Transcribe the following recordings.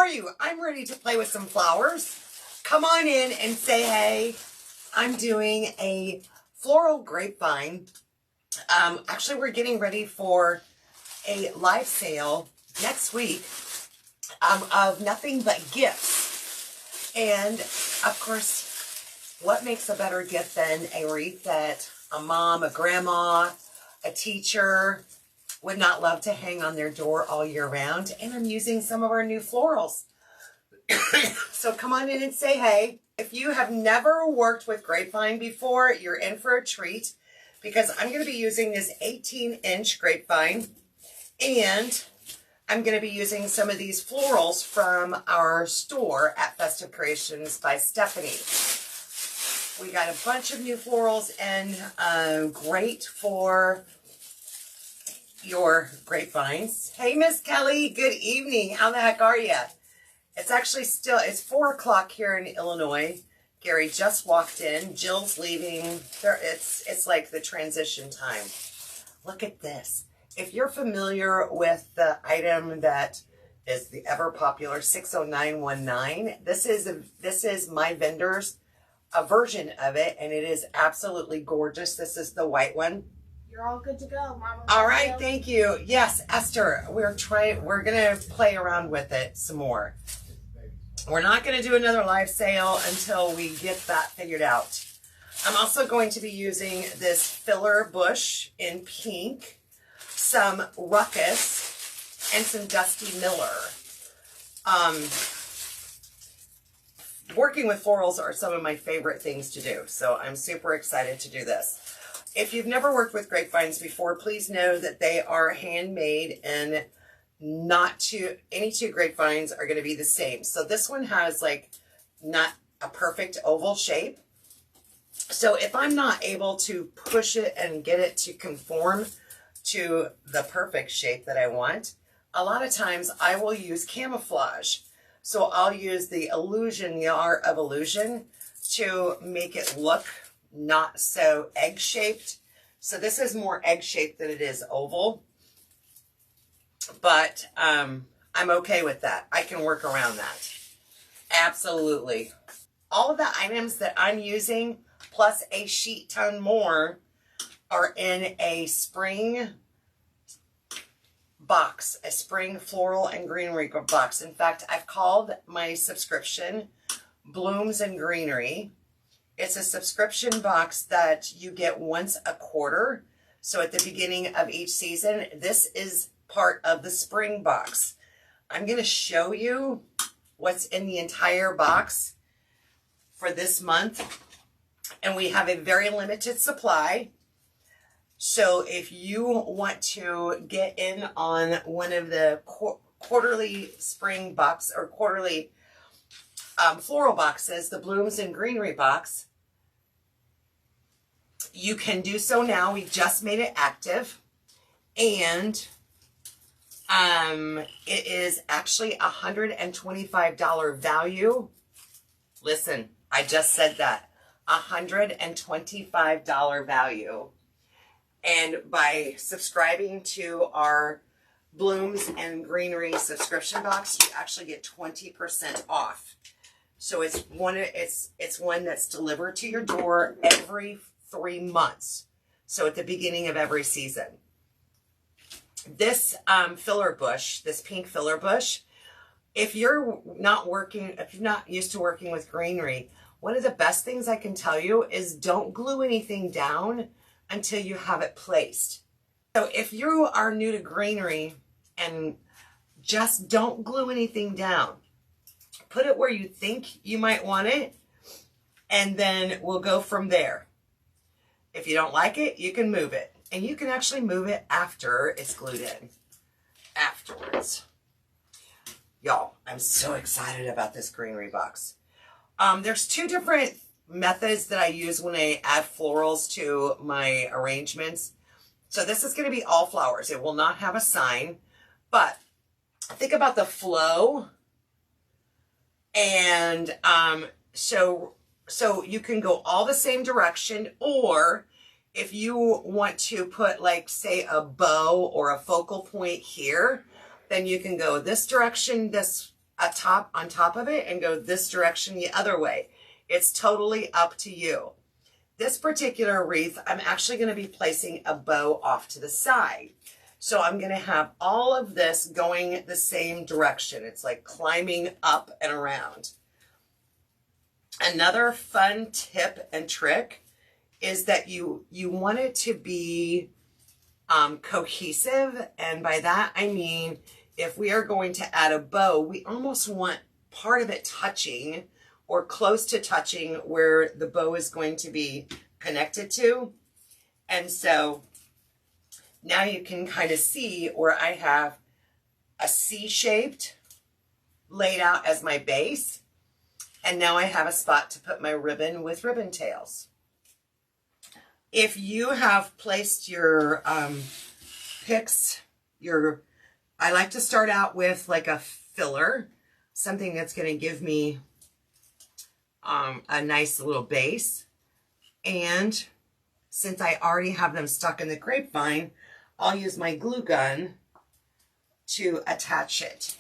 are you? I'm ready to play with some flowers. Come on in and say hey. I'm doing a floral grapevine. Actually, we're getting ready for a live sale next week of nothing but gifts. And of course, what makes a better gift than a wreath that a mom, a grandma, a teacher would not love to hang on their door all year round? And I'm using some of our new florals. So come on in and say hey. If you have never worked with Grapevine before, you're in for a treat, because I'm going to be using this 18-inch Grapevine, and I'm going to be using some of these florals from our store at Festive Creations by Stephanie. We got a bunch of new florals, and great for your grapevines. Hey, Miss Kelly, good evening. How the heck are you? It's actually still, it's 4 o'clock here in Illinois. Gary just walked in. Jill's leaving. It's like the transition time. Look at this. If you're familiar with the item that is the ever popular 60919, this is my vendor's a version of it, and it is absolutely gorgeous. This is the white one. You're all good to go, Mama. All right, thank you. Yes, Esther, we're gonna play around with it some more. We're not gonna do another live sale until we get that figured out. I'm also going to be using this filler bush in pink, some Ruckus, and some Dusty Miller. Working with florals are some of my favorite things to do, so I'm super excited to do this. If you've never worked with grapevines before, please know that they are handmade, and any two grapevines are going to be the same. So this one has like not a perfect oval shape. So if I'm not able to push it and get it to conform to the perfect shape that I want, a lot of times I will use camouflage. So I'll use the illusion, the art of illusion, to make it look not so egg-shaped. So this is more egg-shaped than it is oval. But I'm okay with that. I can work around that. Absolutely. All of the items that I'm using, plus a sheet ton more, are in a spring box, a spring floral and greenery box. In fact, I've called my subscription Blooms and Greenery. It's a subscription box that you get once a quarter. So at the beginning of each season, this is part of the spring box. I'm going to show you what's in the entire box for this month. And we have a very limited supply. So if you want to get in on one of the quarterly spring box or quarterly floral boxes, the Blooms and Greenery box, you can do so now. We just made it active, and it is actually $125 value. Listen, I just said that. $125 value. And by subscribing to our Blooms and Greenery subscription box, you actually get 20% off. So it's one that's delivered to your door every 3 months. So at the beginning of every season. This filler bush, this pink filler bush, if you're not used to working with greenery, one of the best things I can tell you is don't glue anything down until you have it placed. So if you are new to greenery, and just don't glue anything down. Put it where you think you might want it, and then we'll go from there. If you don't like it, you can move it. And you can actually move it after it's glued in. Afterwards. Y'all, I'm so excited about this greenery box. There's 2 different methods that I use when I add florals to my arrangements. So this is going to be all flowers. It will not have a sign. But think about the flow. And so you can go all the same direction, or if you want to put, like, say, a bow or a focal point here, then you can go this direction, this on top of it and go this direction the other way. It's totally up to you. This particular wreath, I'm actually going to be placing a bow off to the side. So I'm going to have all of this going the same direction. It's like climbing up and around. Another fun tip and trick is that you want it to be cohesive. And by that, I mean, if we are going to add a bow, we almost want part of it touching or close to touching where the bow is going to be connected to. And so now you can kind of see where I have a C-shaped laid out as my base. And now I have a spot to put my ribbon with ribbon tails. If you have placed your picks, I like to start out with like a filler, something that's going to give me a nice little base. And since I already have them stuck in the grapevine, I'll use my glue gun to attach it.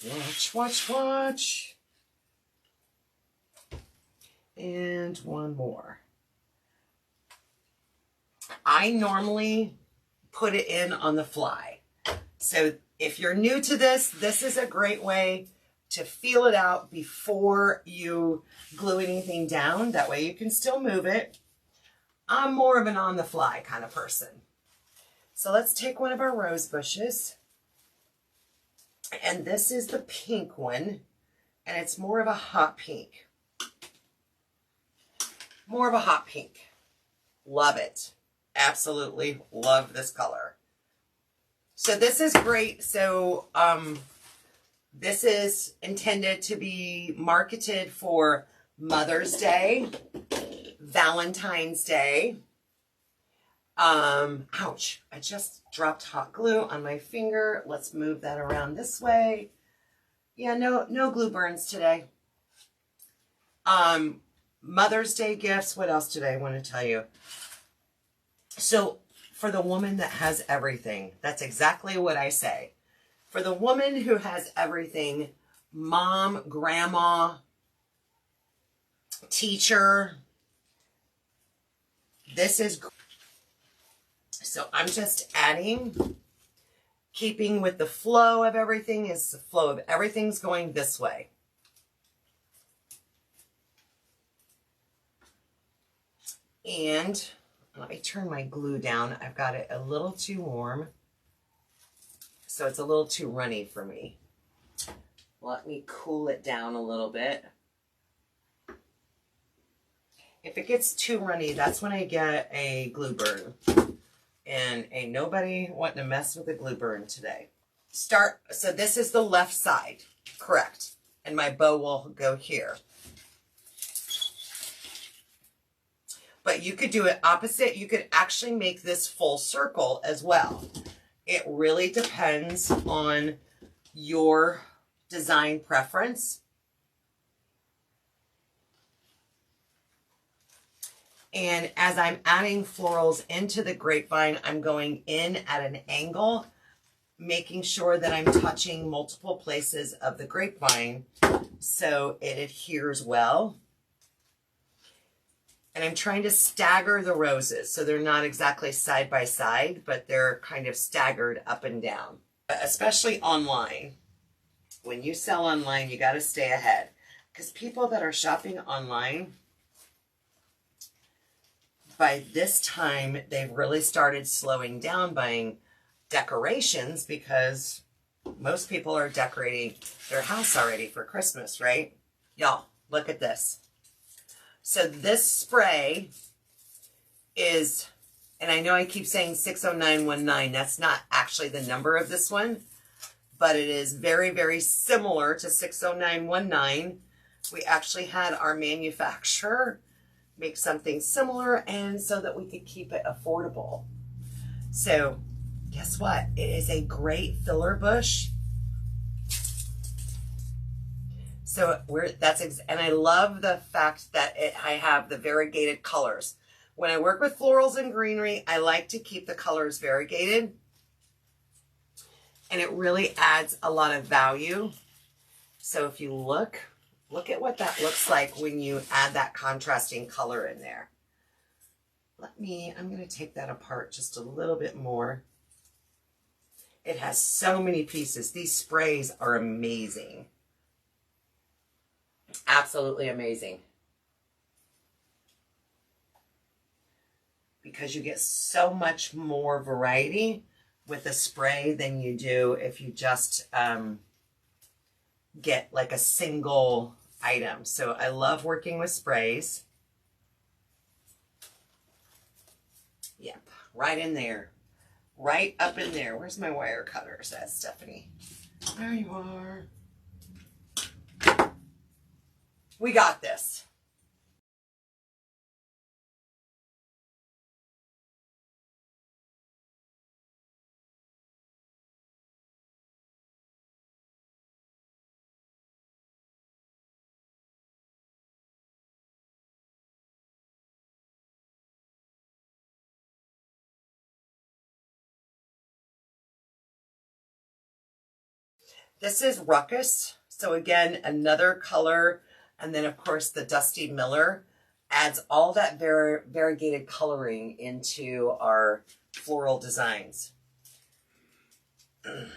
Watch, watch, watch. And one more. I normally put it in on the fly. So if you're new to this, this is a great way to feel it out before you glue anything down. That way you can still move it. I'm more of an on the fly kind of person. So let's take one of our rose bushes. And this is the pink one. And it's more of a hot pink. More of a hot pink. Love it. Absolutely love this color. So this is great. So this is intended to be marketed for Mother's Day, Valentine's Day. Ouch, I just dropped hot glue on my finger. Let's move that around this way. Yeah, no glue burns today. Mother's Day gifts. What else did I want to tell you? So for the woman that has everything, that's exactly what I say. For the woman who has everything, mom, grandma, teacher, this is great. So I'm just adding, keeping with the flow of everything, is the flow of everything's going this way. And let me turn my glue down. I've got it a little too warm, so it's a little too runny for me. Let me cool it down a little bit. If it gets too runny, that's when I get a glue burn. And ain't nobody wanting to mess with a glue burn today. So this is the left side, correct. And my bow will go here. But you could do it opposite. You could actually make this full circle as well. It really depends on your design preference. And as I'm adding florals into the grapevine, I'm going in at an angle, making sure that I'm touching multiple places of the grapevine so it adheres well. And I'm trying to stagger the roses so they're not exactly side by side, but they're kind of staggered up and down. Especially online. When you sell online, you got to stay ahead. Because people that are shopping online, by this time, they've really started slowing down buying decorations because most people are decorating their house already for Christmas, right? Y'all, look at this. So this spray is, and I know I keep saying 60919, that's not actually the number of this one, but it is very, very similar to 60919. We actually had our manufacturer make something similar, and so that we could keep it affordable. So guess what? It is a great filler bush. So and I love the fact that I have the variegated colors. When I work with florals and greenery, I like to keep the colors variegated. And it really adds a lot of value So if you look at what that looks like when you add that contrasting color in there. I'm going to take that apart just a little bit more. It has so many pieces. These sprays are amazing. Absolutely amazing. Because you get so much more variety with a spray than you do if you just get like a single item. So I love working with sprays. Yep, right in there. Right up in there. Where's my wire cutters? That's Stephanie. There you are. We got this. This is Ruckus. So again, another color. And then of course the Dusty Miller adds all that variegated coloring into our floral designs. And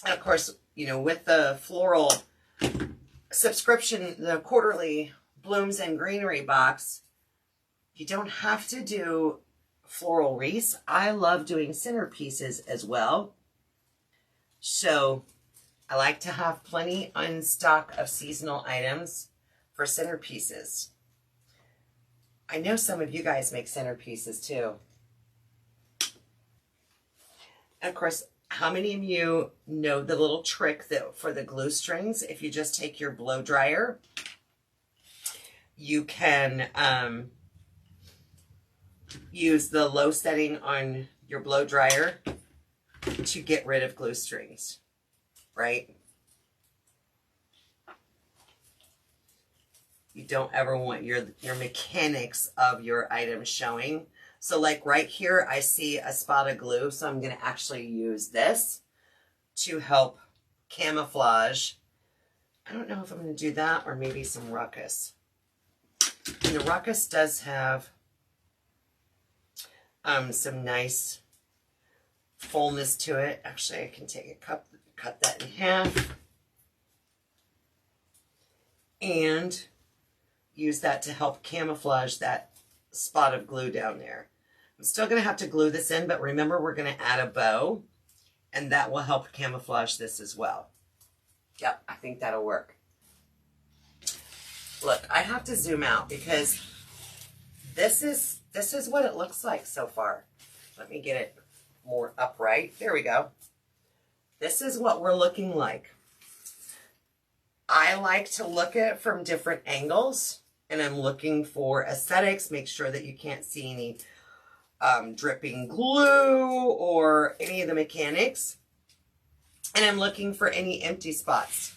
of course, you know, with the floral subscription, the quarterly Blooms and Greenery box, you don't have to do floral wreaths. I love doing centerpieces as well. So I like to have plenty in stock of seasonal items for centerpieces. I know some of you guys make centerpieces too. And of course, how many of you know the little trick that for the glue strings? If you just take your blow dryer, you can use the low setting on your blow dryer to get rid of glue strings, right? You don't ever want your mechanics of your item showing. So like right here, I see a spot of glue, so I'm going to actually use this to help camouflage. I don't know if I'm going to do that or maybe some Ruckus. And the Ruckus does have some nice fullness to it. Actually, I can take a cup, cut that in half, and use that to help camouflage that spot of glue down there. I'm still going to have to glue this in, but remember we're going to add a bow, and that will help camouflage this as well. Yep, I think that'll work. Look, I have to zoom out because this is what it looks like so far. Let me get it more upright. There we go. This is what we're looking like. I like to look at it from different angles, and I'm looking for aesthetics. Make sure that you can't see any dripping glue or any of the mechanics. And I'm looking for any empty spots.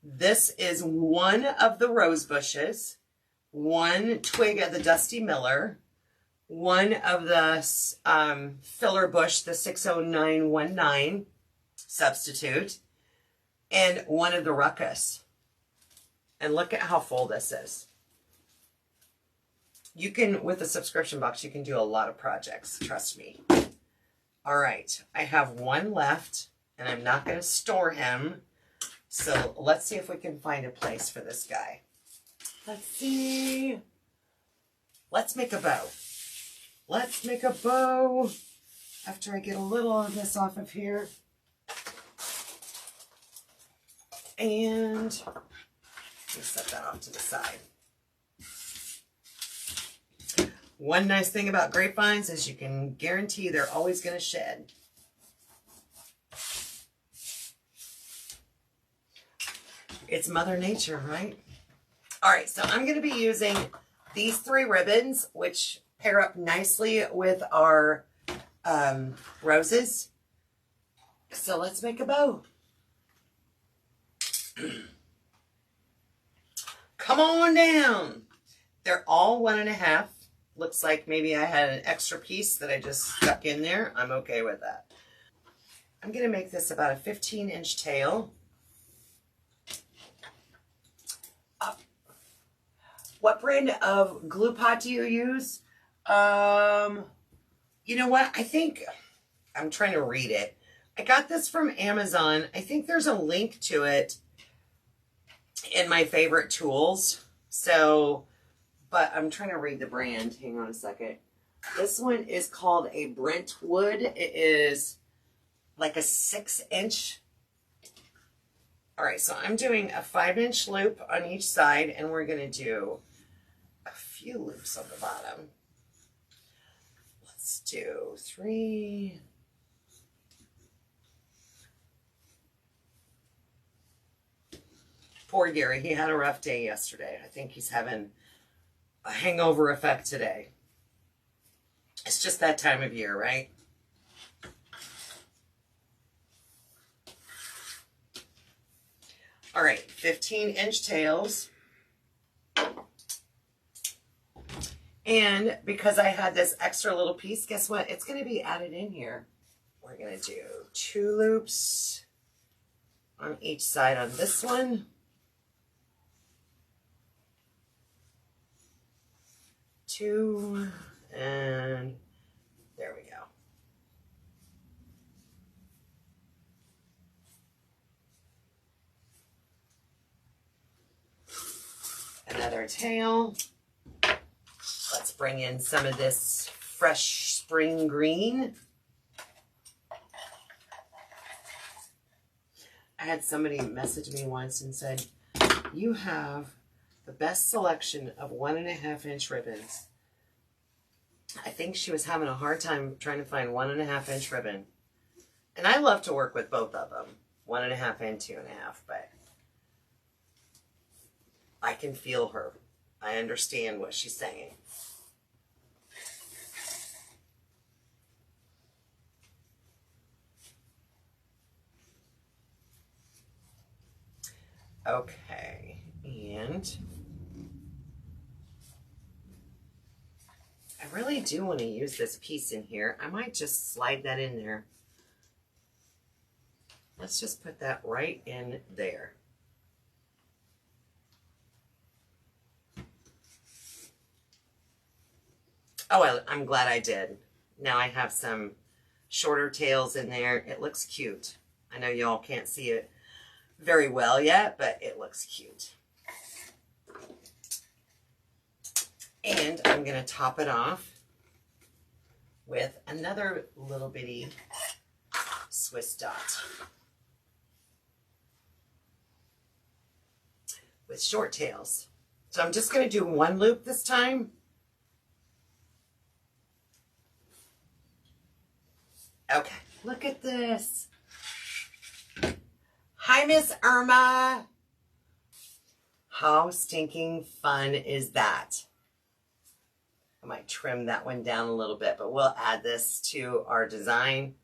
This is one of the rose bushes, one twig of the Dusty Miller, one of the filler bush, the 60919 substitute, and one of the Ruckus. And look at how full this is. You can, with a subscription box, you can do a lot of projects, trust me. All right, I have one left, and I'm not going to store him. So let's see if we can find a place for this guy. Let's see. Let's make a bow. Let's make a bow after I get a little of this off of here. And let's set that off to the side. One nice thing about grapevines is you can guarantee they're always going to shed. It's Mother Nature, right? All right, so I'm going to be using these 3 ribbons, which pair up nicely with our roses. So let's make a bow. Come on down. They're all 1.5. Looks like maybe I had an extra piece that I just stuck in there. I'm okay with that. I'm going to make this about a 15-inch tail. What brand of glue pot do you use? You know what? I think I'm trying to read it. I got this from Amazon. I think there's a link to it in my favorite tools. So, but I'm trying to read the brand. Hang on a second. This one is called a Brentwood. It is like a 6-inch. All right, so I'm doing a 5-inch loop on each side, and we're going to do a few loops on the bottom. Let's do 3. Poor Gary, he had a rough day yesterday. I think he's having a hangover effect today. It's just that time of year, right? All right, 15-inch tails. And because I had this extra little piece, guess what? It's going to be added in here. We're going to do 2 loops on each side on this one. 2, and there we go. Another tail. Let's bring in some of this fresh spring green. I had somebody message me once and said, you have the best selection of 1.5-inch ribbons. I think she was having a hard time trying to find 1.5-inch ribbon. And I love to work with both of them, 1.5 and 2.5, but I can feel her. I understand what she's saying. Okay, and I really do want to use this piece in here. I might just slide that in there. Let's just put that right in there. Oh, well, I'm glad I did. Now I have some shorter tails in there. It looks cute. I know y'all can't see it very well yet, but it looks cute. And I'm going to top it off with another little bitty Swiss dot with short tails. So I'm just going to do 1 loop this time. Okay, look at this. Hi, Miss Irma. How stinking fun is that? I might trim that one down a little bit, but we'll add this to our design.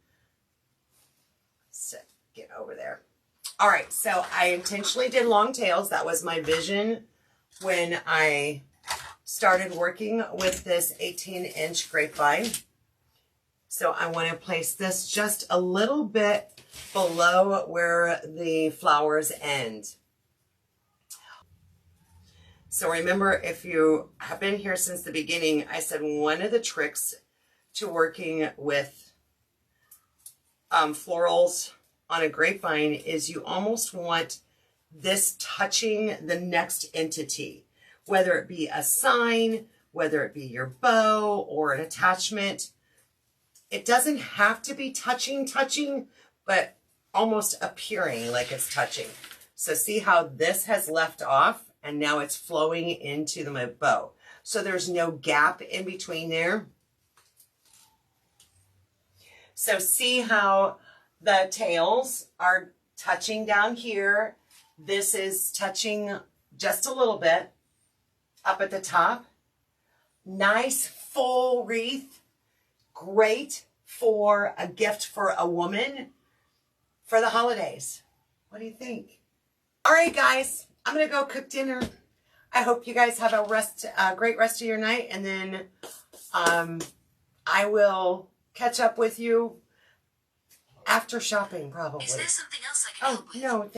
So get over there. All right, so I intentionally did long tails. That was my vision when I started working with this 18-inch grapevine. So I want to place this just a little bit below where the flowers end. So remember, if you have been here since the beginning, I said one of the tricks to working with florals on a grapevine is you almost want this touching the next entity, whether it be a sign, whether it be your bow or an attachment. It doesn't have to be touching, but almost appearing like it's touching. So see how this has left off and now it's flowing into my bow. So there's no gap in between there. So see how the tails are touching down here. This is touching just a little bit up at the top. Nice full wreath. Great for a gift for a woman for the holidays. What do you think? All right, guys, I'm going to go cook dinner. I hope you guys have a great rest of your night, and then I will catch up with you after shopping, probably. Is there something else I can help with? No.